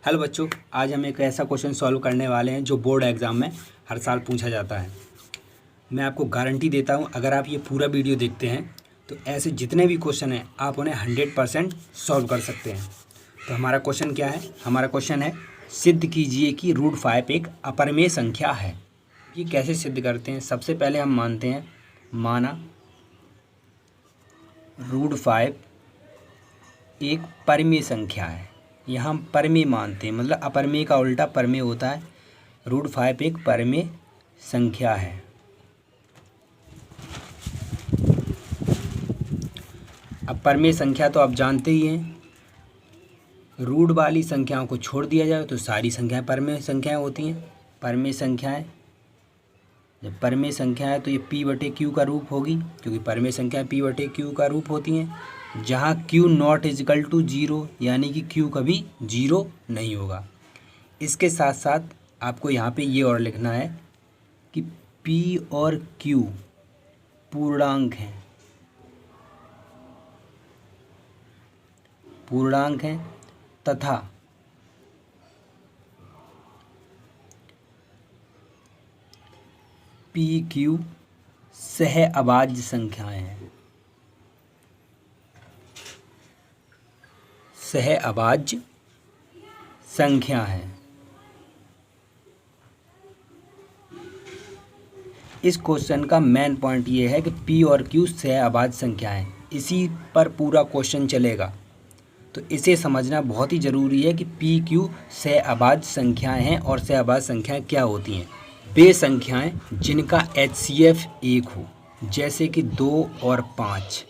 Hello बच्चों, आज हम एक ऐसा क्वेश्चन सॉल्व करने वाले हैं जो बोर्ड एग्ज़ाम में हर साल पूछा जाता है। मैं आपको गारंटी देता हूं, अगर आप ये पूरा वीडियो देखते हैं तो ऐसे जितने भी क्वेश्चन हैं आप उन्हें 100% सॉल्व कर सकते हैं। तो हमारा क्वेश्चन क्या है? हमारा क्वेश्चन है, सिद्ध कीजिए कि √5 एक अपरिमेय संख्या है। ये कैसे सिद्ध करते हैं? सबसे पहले हम मानते हैं, माना √5 एक परिमेय संख्या है। यहाँ हम परिमेय मानते हैं, मतलब अपरिमेय का उल्टा परिमेय होता है। √5 एक परिमेय संख्या है। अब परिमेय संख्या तो आप जानते ही हैं, रूट वाली संख्याओं को छोड़ दिया जाए तो सारी संख्याएं परिमेय संख्याएं होती हैं। परिमेय संख्याएं, जब परिमेय संख्या है तो ये p/q का रूप होगी, क्योंकि परिमेय संख्याएं p/q का रूप होती हैं। जहाँ q नॉट इजिकल टू 0, यानी कि q कभी 0 नहीं होगा। इसके साथ साथ आपको यहाँ पे ये और लिखना है कि p और q पूर्णांक हैं, तथा p/q सह अभाज्य संख्याएं हैं। सह अभाज्य संख्या है। इस क्वेश्चन का मेन पॉइंट ये है कि p और q सह अभाज्य संख्याएं, इसी पर पूरा क्वेश्चन चलेगा। तो इसे समझना बहुत ही ज़रूरी है कि p q सह अभाज्य संख्याएं हैं। और सह अभाज्य संख्याएं क्या होती हैं? वे संख्याएं जिनका HCF 1 हो, जैसे कि 2 और 5।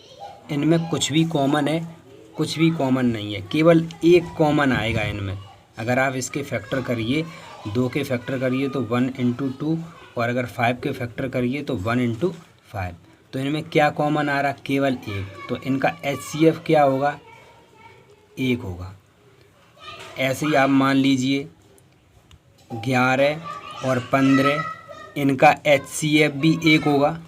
इनमें कुछ भी कॉमन है, कुछ भी कॉमन नहीं है, केवल एक कॉमन आएगा इनमें। अगर आप इसके फैक्टर करिए, 2 के फैक्टर करिए तो 1 × 2, और अगर 5 के फैक्टर करिए तो 1 × 5। तो इनमें क्या कॉमन आ रहा? केवल एक। तो इनका HCF क्या होगा? 1 होगा। ऐसे ही आप मान लीजिए 11 और 15, इनका HCF भी 1 होगा।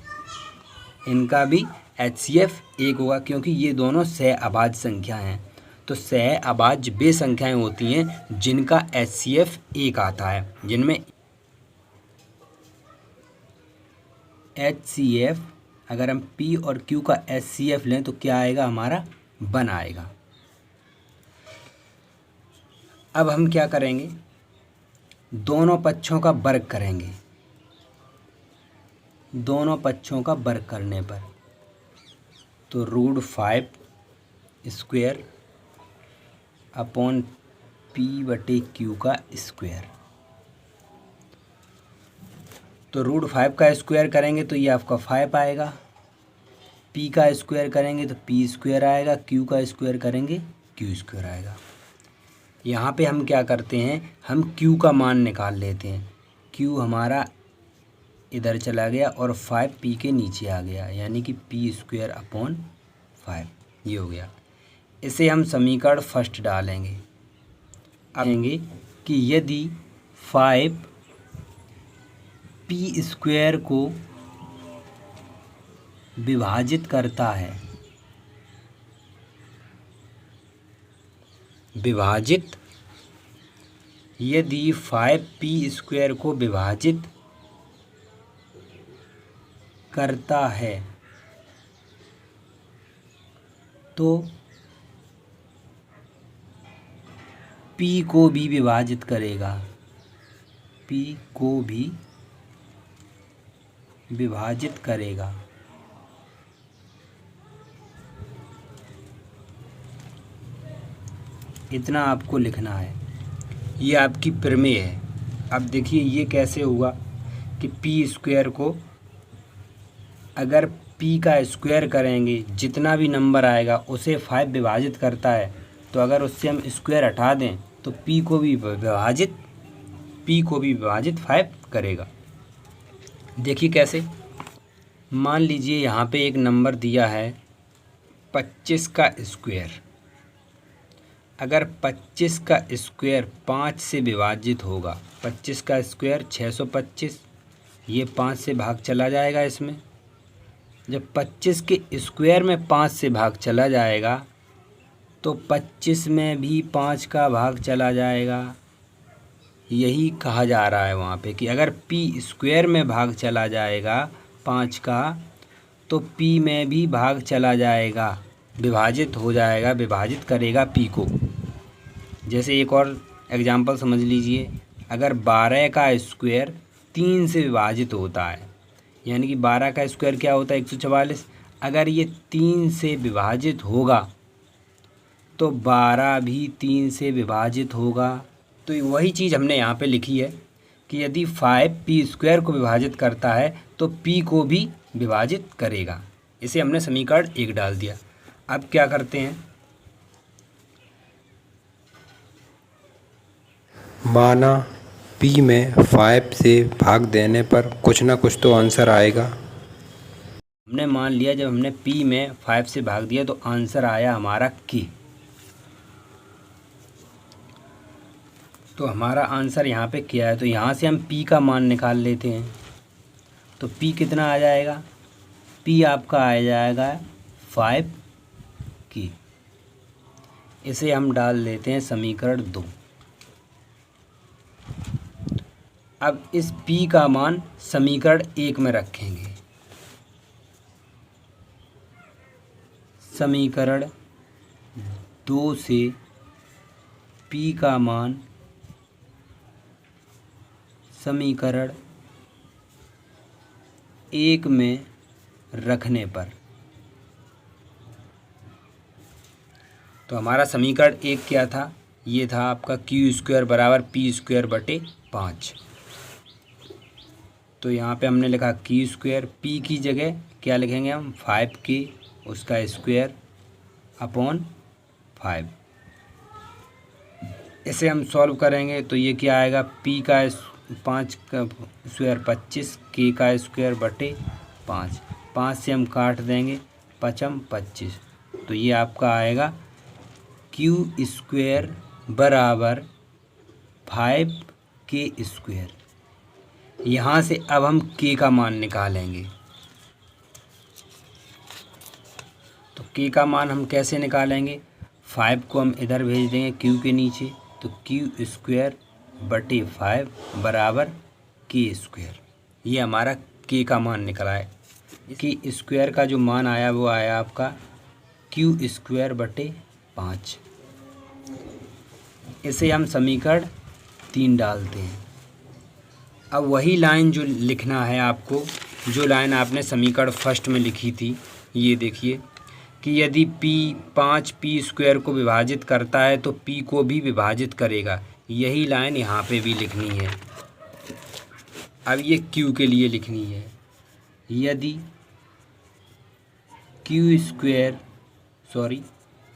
इनका भी HCF 1 होगा, क्योंकि ये दोनों सह अभाज्य संख्या हैं। तो सह अभाज्य वे संख्याएं होती हैं जिनका HCF 1 आता है, जिनमें HCF, अगर हम P और Q का HCF लें तो क्या आएगा? हमारा 1 आएगा। अब हम क्या करेंगे? दोनों पक्षों का वर्ग करेंगे। दोनों पक्षों का वर्ग करने पर तो √5 स्क्वायर अपॉन p/q का स्क्वायर। तो √5 का स्क्वायर करेंगे तो ये आपका 5 आएगा। p का स्क्वायर करेंगे तो p² आएगा। q का स्क्वायर करेंगे q² आएगा। यहाँ पे हम क्या करते हैं? हम q का मान निकाल लेते हैं। q हमारा इधर चला गया और 5 p के नीचे आ गया, यानी कि p² अपॉन 5 ये हो गया। इसे हम समीकरण फर्स्ट डालेंगे। अब कहेंगे कि यदि 5 p² को विभाजित करता है, यदि 5 p² को विभाजित करता है तो p को भी विभाजित करेगा। p को भी विभाजित करेगा। इतना आपको लिखना है। ये आपकी प्रमेय है। अब देखिए ये कैसे होगा कि p² को अगर p का स्क्वायर करेंगे, जितना भी नंबर आएगा उसे 5 विभाजित करता है, तो अगर उससे हम स्क्वायर हटा दें तो p को भी विभाजित 5 करेगा। देखिए कैसे। मान लीजिए यहाँ पे एक नंबर दिया है 25 का स्क्वायर। अगर 25 का स्क्वायर 5 से विभाजित होगा, 25 का स्क्वायर 625, ये 5 से भाग चला जाएगा इसमें। जब 25 के स्क्वायर में 5 से भाग चला जाएगा तो 25 में भी 5 का भाग चला जाएगा। यही कहा जा रहा है वहाँ पे कि अगर पी स्क्वायर में भाग चला जाएगा 5 का, तो पी में भी भाग चला जाएगा, विभाजित हो जाएगा, विभाजित करेगा पी को। जैसे एक और एग्जांपल समझ लीजिए, अगर 12 का स्क्वायर 3 से विभाजित होता है, यानी कि 12 का स्क्वायर क्या होता है 144, अगर ये 3 से विभाजित होगा तो 12 भी 3 से विभाजित होगा। तो वही चीज़ हमने यहाँ पे लिखी है कि यदि 5 पी स्क्वायर को विभाजित करता है तो पी को भी विभाजित करेगा। इसे हमने समीकरण 1 डाल दिया। अब क्या करते हैं, माना पी में 5 से भाग देने पर कुछ ना कुछ तो आंसर आएगा। हमने मान लिया जब हमने पी में 5 से भाग दिया तो आंसर आया हमारा के। तो हमारा आंसर यहाँ पे क्या है, तो यहाँ से हम पी का मान निकाल लेते हैं। तो पी कितना आ जाएगा, पी आपका आ जाएगा 5 की। इसे हम डाल देते हैं समीकरण 2। अब इस पी का मान समीकरण 1 में रखेंगे। समीकरण 2 से पी का मान समीकरण 1 में रखने पर, तो हमारा समीकरण 1 क्या था, ये था आपका क्यू स्क्वायर बराबर पी स्क्वायर बटे 5। तो यहाँ पे हमने लिखा क्यू स्क्वायर, पी की जगह क्या लिखेंगे हम 5 के उसका स्क्वायर अपॉन 5। इसे हम सॉल्व करेंगे तो ये क्या आएगा, पी का 5 का स्क्वायर 25, के का स्क्वायर बटे 5। 5 से हम काट देंगे, 5 25। तो ये आपका आएगा क्यू स्क्वायर बराबर 5 के स्क्वायर। यहाँ से अब हम के का मान निकालेंगे। तो के का मान हम कैसे निकालेंगे, 5 को हम इधर भेज देंगे क्यू के नीचे, तो क्यू स्क्वायर बटे 5 बराबर के स्क्वायर। ये हमारा के का मान निकला है। कि स्क्वायर का जो मान आया वो आया आपका क्यू स्क्वायर बटे 5। इसे हम समीकरण 3 डालते हैं। अब वही लाइन जो लिखना है आपको, जो लाइन आपने समीकरण फर्स्ट में लिखी थी, ये देखिए कि यदि p 5 पी स्क्वायर को विभाजित करता है तो p को भी विभाजित करेगा। यही लाइन यहाँ पे भी लिखनी है। अब ये q के लिए लिखनी है, यदि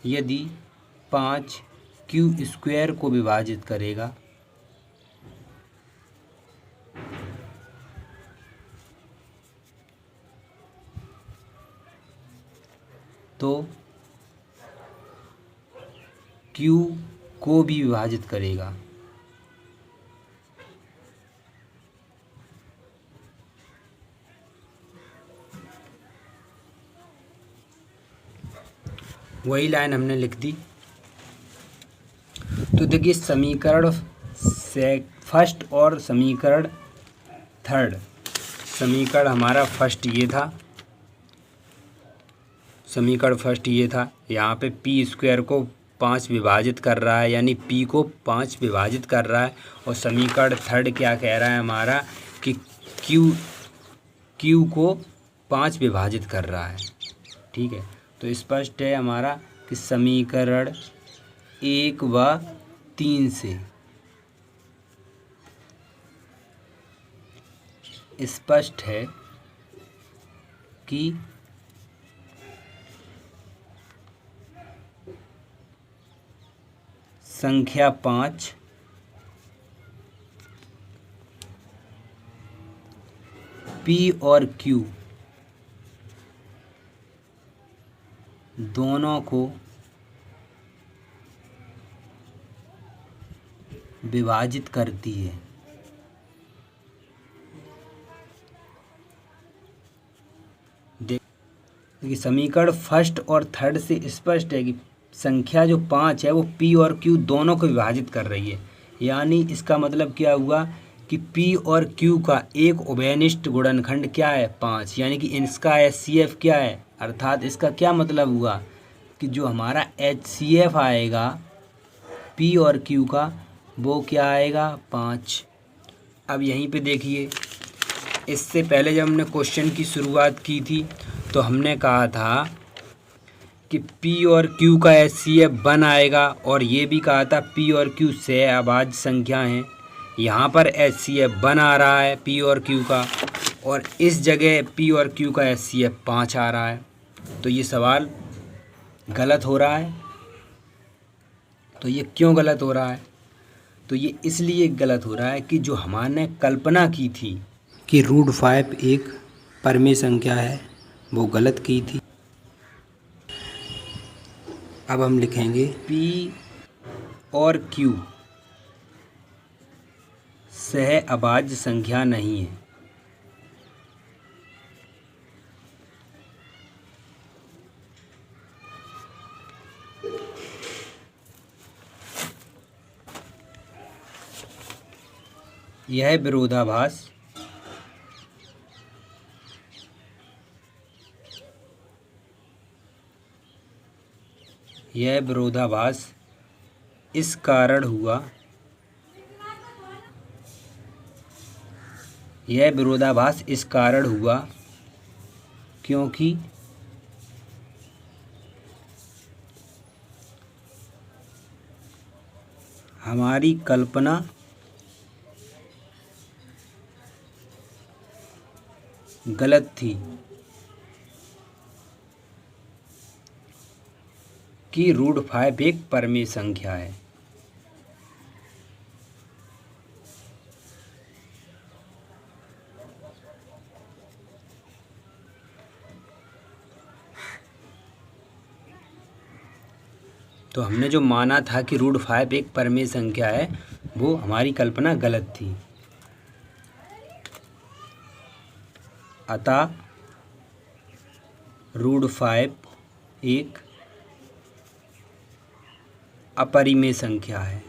यदि 5 क्यू स्क्वायर को विभाजित करेगा तो Q को भी विभाजित करेगा। वही लाइन हमने लिख दी। तो देखिए समीकरण फर्स्ट और समीकरण थर्ड, समीकरण हमारा फर्स्ट ये था, समीकरण फर्स्ट ये था। यहाँ पे पी स्क्वायर को 5 विभाजित कर रहा है, यानी पी को 5 विभाजित कर रहा है। और समीकरण थर्ड क्या कह रहा है हमारा कि क्यू को 5 विभाजित कर रहा है। ठीक है, तो स्पष्ट है हमारा कि समीकरण 1 व 3 से स्पष्ट है कि संख्या 5 पी और क्यू दोनों को विभाजित करती है। देखिए समीकरण फर्स्ट और थर्ड से स्पष्ट है कि संख्या जो 5 है वो P और Q दोनों को विभाजित कर रही है। यानी इसका मतलब क्या हुआ कि P और Q का एक उभयनिष्ठ गुणनखंड क्या है 5, यानी कि इसका HCF क्या है, अर्थात इसका क्या मतलब हुआ कि जो हमारा HCF आएगा P और Q का वो क्या आएगा 5। अब यहीं पे देखिए, इससे पहले जब हमने क्वेश्चन की शुरुआत की थी तो हमने कहा था कि P और Q का HCF 1 आएगा और ये भी कहा था P और Q सहअभाज्य संख्या हैं। यहाँ पर HCF 1 आ रहा है P और Q का, और इस जगह P और Q का HCF 5 आ रहा है। तो ये सवाल गलत हो रहा है। तो ये क्यों गलत हो रहा है? तो ये इसलिए गलत हो रहा है कि जो हमने कल्पना की थी कि √5 एक परमेय संख्या है, वो गलत की थी। अब हम लिखेंगे P और Q सहअभाज्य संख्या नहीं है। यह विरोधाभास इस कारण हुआ, यह विरोधाभास इस कारण हुआ क्योंकि हमारी कल्पना गलत थी कि √5 एक परमेय संख्या है। तो हमने जो माना था कि √5 एक परमेय संख्या है, वो हमारी कल्पना गलत थी। अतः √5 एक अपरिमेय संख्या है।